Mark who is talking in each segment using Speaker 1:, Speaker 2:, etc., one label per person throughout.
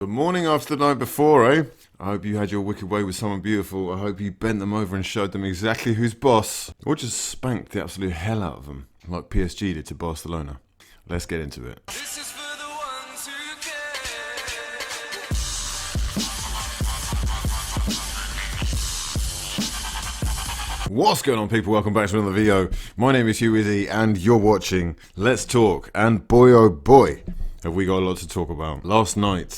Speaker 1: Good morning after the night before, eh? I hope you had your wicked way with someone beautiful. I hope you bent them over and showed them exactly who's boss. Or just spanked the absolute hell out of them, like PSG did to Barcelona. Let's get into it. This is for the ones who care. What's going on, people? Welcome back to another video. My name is hughwizzy and you're watching Let's Talk. And boy oh boy, have we got a lot to talk about. Last night,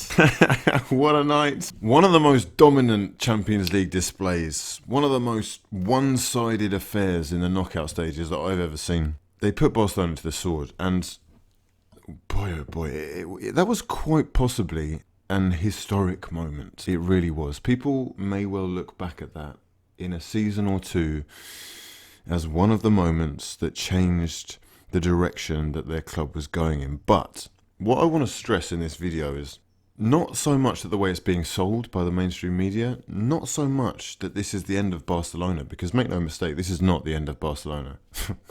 Speaker 1: what a night. One of the most dominant Champions League displays. One of the most one-sided affairs in the knockout stages that I've ever seen. They put Barcelona to the sword and boy oh boy, that was quite possibly an historic moment. It really was. People may well look back at that in a season or two as one of the moments that changed the direction that their club was going in. But what I want to stress in this video is not so much that the way it's being sold by the mainstream media, not so much that this is the end of Barcelona, because make no mistake, this is not the end of Barcelona.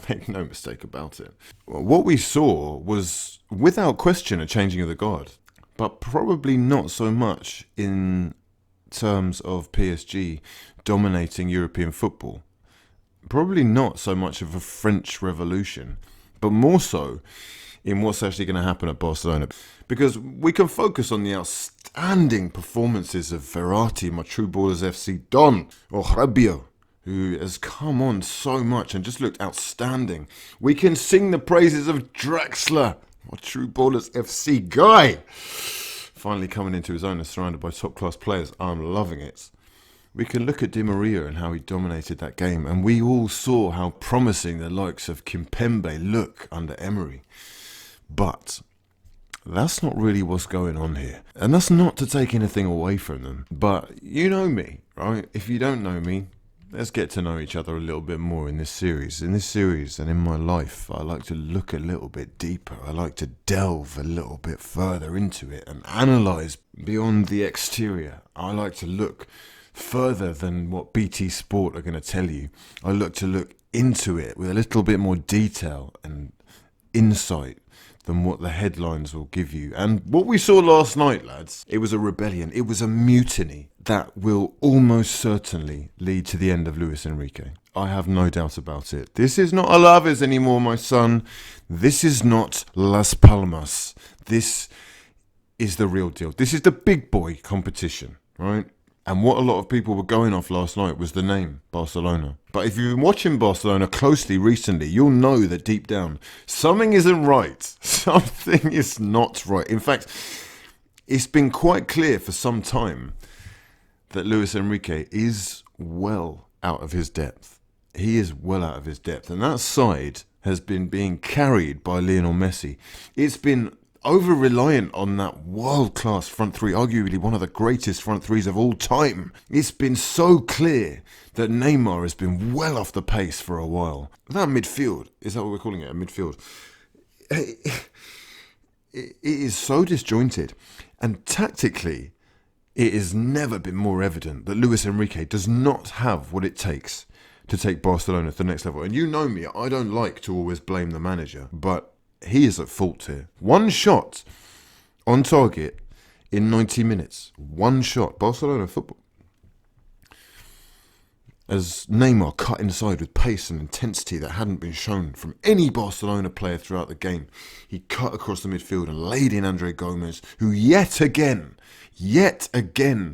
Speaker 1: Make no mistake about it. What we saw was, without question, a changing of the guard, but probably not so much in terms of PSG dominating European football. Probably not so much of a French Revolution, but more so in what's actually going to happen at Barcelona. Because we can focus on the outstanding performances of Verratti, my True Ballers FC Don, or Rabiot, who has come on so much and just looked outstanding. We can sing the praises of Draxler, my True Ballers FC guy, finally coming into his own and surrounded by top-class players. I'm loving it. We can look at Di Maria and how he dominated that game, and we all saw how promising the likes of Kimpembe look under Emery. But that's not really what's going on here. And that's not to take anything away from them. But you know me, right? If you don't know me, let's get to know each other a little bit more in this series. In this series and in my life, I like to look a little bit deeper. I like to delve a little bit further into it and analyze beyond the exterior. I like to look further than what BT Sport are going to tell you. I look to look into it with a little bit more detail and insight than what the headlines will give you. And what we saw last night, lads, it was a rebellion. It was a mutiny that will almost certainly lead to the end of Luis Enrique. I have no doubt about it. This is not Alaves anymore, my son. This is not Las Palmas. This is the real deal. This is the big boy competition, right? And what a lot of people were going off last night was the name, Barcelona. But if you've been watching Barcelona closely recently, you'll know that deep down, something isn't right. Something is not right. In fact, it's been quite clear for some time that Luis Enrique is well out of his depth. He is well out of his depth. And that side has been being carried by Lionel Messi. It's been over-reliant on that world-class front three, arguably one of the greatest front threes of all time. It's been so clear that Neymar has been well off the pace for a while. That midfield, is that what we're calling it, a midfield? It is so disjointed. And tactically, it has never been more evident that Luis Enrique does not have what it takes to take Barcelona to the next level. And you know me, I don't like to always blame the manager, but he is at fault here. One shot on target in 90 minutes. One shot. Barcelona football. As Neymar cut inside with pace and intensity that hadn't been shown from any Barcelona player throughout the game. He cut across the midfield and laid in Andre Gomez, who yet again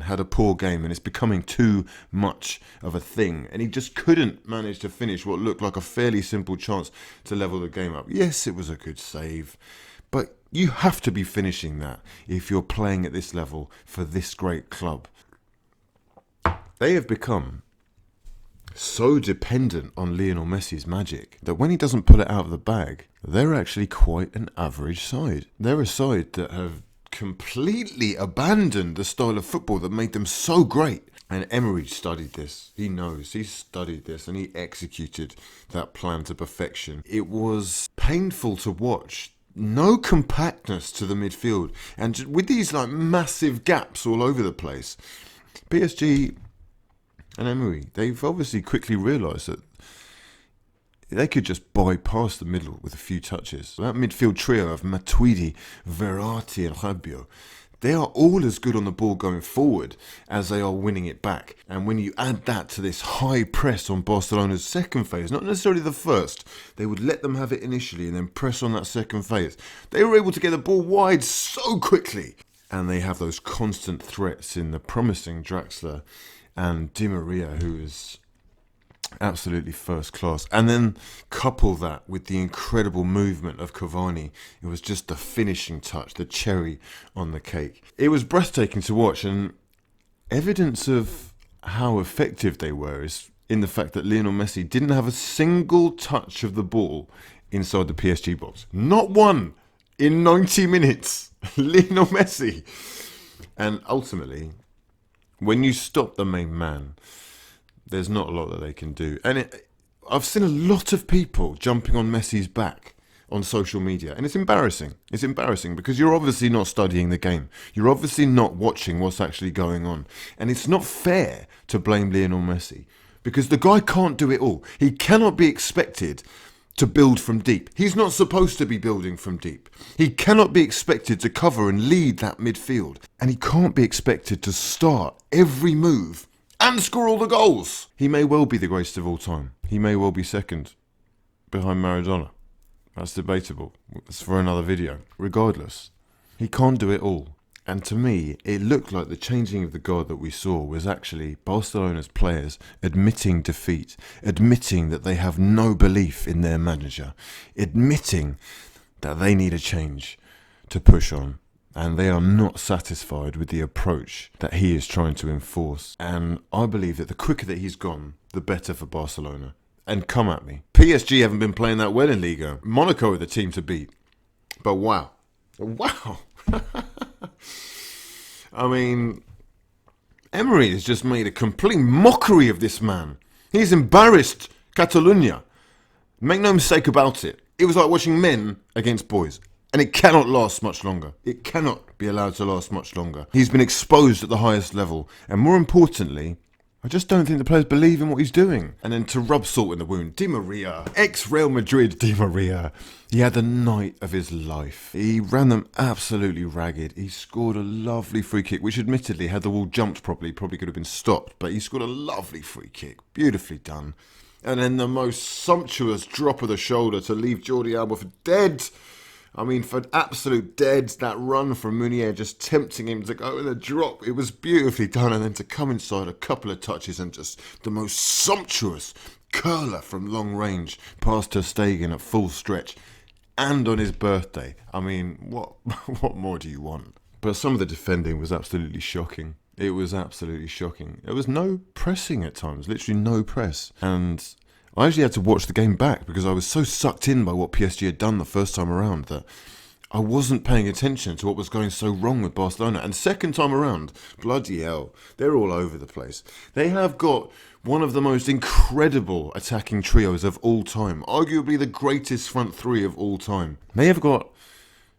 Speaker 1: had a poor game, and it's becoming too much of a thing. And he just couldn't manage to finish what looked like a fairly simple chance to level the game up. Yes, it was a good save, but you have to be finishing that if you're playing at this level for this great club. They have become so dependent on Lionel Messi's magic that when he doesn't pull it out of the bag, they're actually quite an average side. They're a side that have completely abandoned the style of football that made them so great. And Emery studied this. He knows. He studied this and he executed that plan to perfection. It was painful to watch. No compactness to the midfield. And with these like massive gaps all over the place, PSG and Emery, they've obviously quickly realised that they could just bypass the middle with a few touches. That midfield trio of Matuidi, Verratti and Rabiot, They are all as good on the ball going forward as they are winning it back. And when you add that to this high press on Barcelona's second phase, not necessarily the first, they would let them have it initially and then press on that second phase. They were able to get the ball wide so quickly. And they have those constant threats in the promising Draxler and Di Maria, who is absolutely first class. And then couple that with the incredible movement of Cavani. It was just the finishing touch, the cherry on the cake. It was breathtaking to watch, and evidence of how effective they were is in the fact that Lionel Messi didn't have a single touch of the ball inside the PSG box. Not one in 90 minutes. Lionel Messi. And ultimately, when you stop the main man, there's not a lot that they can do. And I've seen a lot of people jumping on Messi's back on social media. And it's embarrassing. It's embarrassing because you're obviously not studying the game. You're obviously not watching what's actually going on. And it's not fair to blame Lionel Messi because the guy can't do it all. He cannot be expected to build from deep. He's not supposed to be building from deep. He cannot be expected to cover and lead that midfield. And he can't be expected to start every move and score all the goals. He may well be the greatest of all time. He may well be second behind Maradona. That's debatable. It's for another video. Regardless, he can't do it all. And to me, it looked like the changing of the guard that we saw was actually Barcelona's players admitting defeat, admitting that they have no belief in their manager, admitting that they need a change to push on. And they are not satisfied with the approach that he is trying to enforce. And I believe that the quicker that he's gone, the better for Barcelona. And come at me. PSG haven't been playing that well in Liga. Monaco are the team to beat. But wow. Wow. I mean, Emery has just made a complete mockery of this man. He's embarrassed Catalonia. Make no mistake about it. It was like watching men against boys. And it cannot last much longer. It cannot be allowed to last much longer. He's been exposed at the highest level. And more importantly, I just don't think the players believe in what he's doing. And then to rub salt in the wound, Di Maria, ex-Real Madrid Di Maria, he had the night of his life. He ran them absolutely ragged. He scored a lovely free kick, which admittedly, had the ball jumped properly, probably could have been stopped. But he scored a lovely free kick. Beautifully done. And then the most sumptuous drop of the shoulder to leave Jordi Alba for dead. I mean, for absolute dead, that run from Meunier just tempting him to go in a drop. It was beautifully done. And then to come inside a couple of touches and just the most sumptuous curler from long range past Ter Stegen at full stretch. And on his birthday. I mean, what more do you want? But some of the defending was absolutely shocking. It was absolutely shocking. There was no pressing at times, literally no press. And I actually had to watch the game back because I was so sucked in by what PSG had done the first time around that I wasn't paying attention to what was going so wrong with Barcelona. And second time around, bloody hell, they're all over the place. They have got one of the most incredible attacking trios of all time, arguably the greatest front three of all time. They have got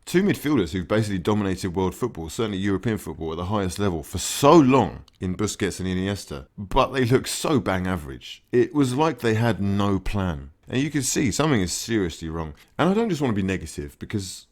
Speaker 1: two midfielders who've basically dominated world football, certainly European football, at the highest level for so long in Busquets and Iniesta, but they look so bang average. It was like they had no plan. And you can see something is seriously wrong. And I don't just want to be negative, because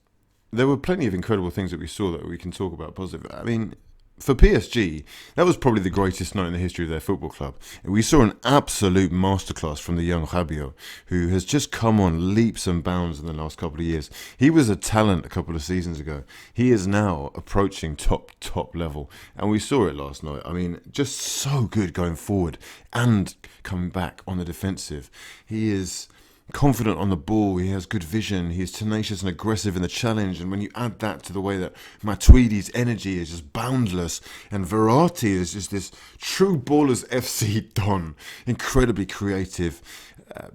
Speaker 1: there were plenty of incredible things that we saw that we can talk about positive. I mean, for PSG, that was probably the greatest night in the history of their football club. And we saw an absolute masterclass from the young Rabiot, who has just come on leaps and bounds in the last couple of years. He was a talent a couple of seasons ago. He is now approaching top level. And we saw it last night. I mean, just so good going forward and coming back on the defensive. He is confident on the ball, he has good vision, he's tenacious and aggressive in the challenge, and when you add that to the way that Matuidi's energy is just boundless, and Verratti is just this true ballers FC Don, incredibly creative,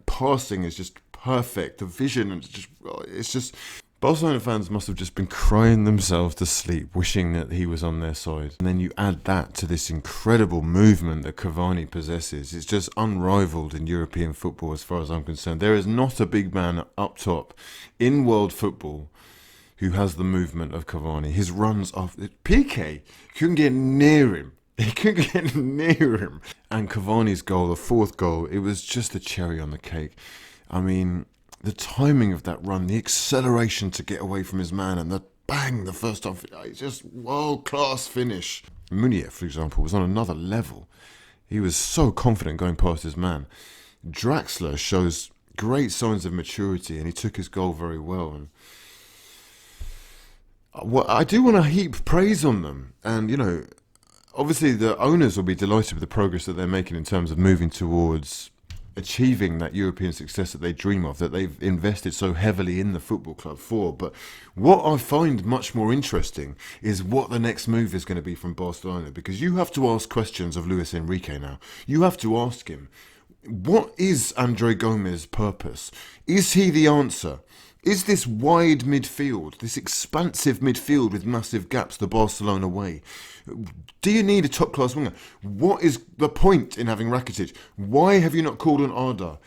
Speaker 1: passing is just perfect, the vision, and it's just Barcelona fans must have just been crying themselves to sleep, wishing that he was on their side. And then you add that to this incredible movement that Cavani possesses. It's just unrivaled in European football as far as I'm concerned. There is not a big man up top in world football who has the movement of Cavani. His runs off... Piqué couldn't get near him. He couldn't get near him. And Cavani's goal, the fourth goal, it was just the cherry on the cake. I mean, the timing of that run, the acceleration to get away from his man, and the bang, the first time. It's just world-class finish. Meunier, for example, was on another level. He was so confident going past his man. Draxler shows great signs of maturity, and he took his goal very well. And I do want to heap praise on them. And, you know, obviously the owners will be delighted with the progress that they're making in terms of moving towards achieving that European success that they dream of, that they've invested so heavily in the football club for. But what I find much more interesting is what the next move is going to be from Barcelona, because you have to ask questions of Luis Enrique now. You have to ask him, what is Andre Gomez's purpose? Is he the answer? Is this wide midfield, this expansive midfield with massive gaps, the Barcelona way? Do you need a top-class winger? What is the point in having Rakitic? Why have you not called on Arda?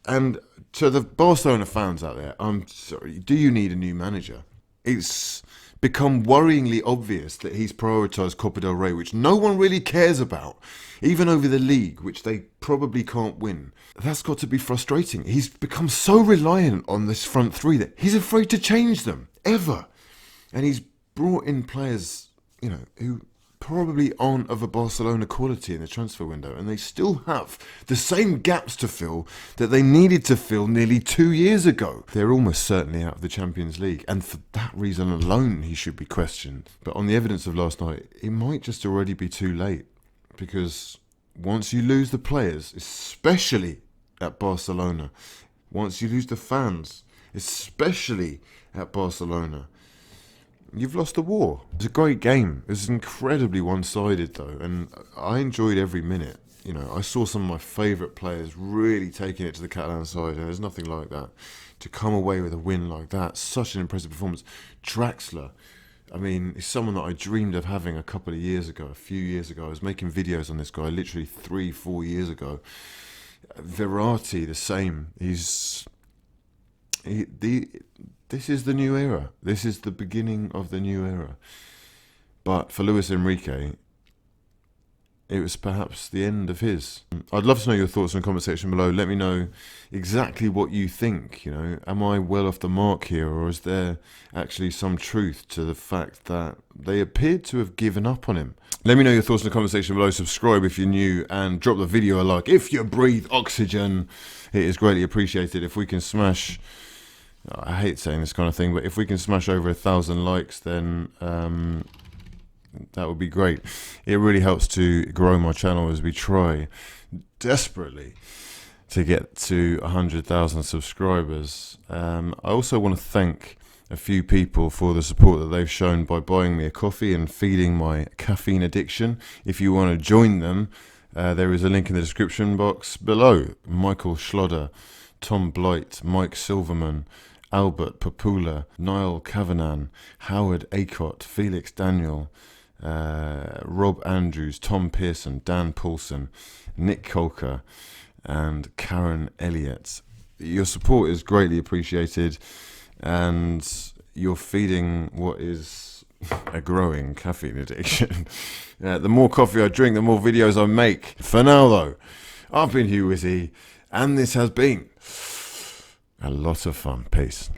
Speaker 1: And to the Barcelona fans out there, I'm sorry, do you need a new manager? It's become worryingly obvious that he's prioritised Copa del Rey, which no one really cares about, even over the league, which they probably can't win. That's got to be frustrating. He's become so reliant on this front three that he's afraid to change them, ever. And he's brought in players, you know, who probably aren't of a Barcelona quality in the transfer window, and they still have the same gaps to fill that they needed to fill nearly 2 years ago. They're almost certainly out of the Champions League, and for that reason alone he should be questioned. But on the evidence of last night, it might just already be too late, because once you lose the players, especially at Barcelona, once you lose the fans, especially at Barcelona, you've lost the war. It was a great game. It was incredibly one-sided though, and I enjoyed every minute. You know, I saw some of my favourite players really taking it to the Catalan side, and there's nothing like that. To come away with a win like that, such an impressive performance. Draxler, I mean, he's someone that I dreamed of having a couple of years ago, a few years ago. I was making videos on this guy literally 3-4 years ago. Verratti, the same. This is the new era. This is the beginning of the new era. But for Luis Enrique, it was perhaps the end of his. I'd love to know your thoughts in the comment section below. Let me know exactly what you think. You know, am I well off the mark here, or is there actually some truth to the fact that they appeared to have given up on him? Let me know your thoughts in the comment section below. Subscribe if you're new, and drop the video a like. If you breathe oxygen, it is greatly appreciated. If we can smash, I hate saying this kind of thing, but if we can smash over 1,000 likes, then that would be great. It really helps to grow my channel as we try desperately to get to 100,000 subscribers. I also want to thank a few people for the support that they've shown by buying me a coffee and feeding my caffeine addiction. If you want to join them, there is a link in the description box below. Michael Schlodder, Tom Blight, Mike Silverman, Albert Papula, Niall Kavanagh, Howard Acott, Felix Daniel, Rob Andrews, Tom Pearson, Dan Paulson, Nick Colker, and Karen Elliott. Your support is greatly appreciated, and you're feeding what is a growing caffeine addiction. The more coffee I drink, the more videos I make. For now though, I've been hughwizzy, and this has been a lot of fun. Peace.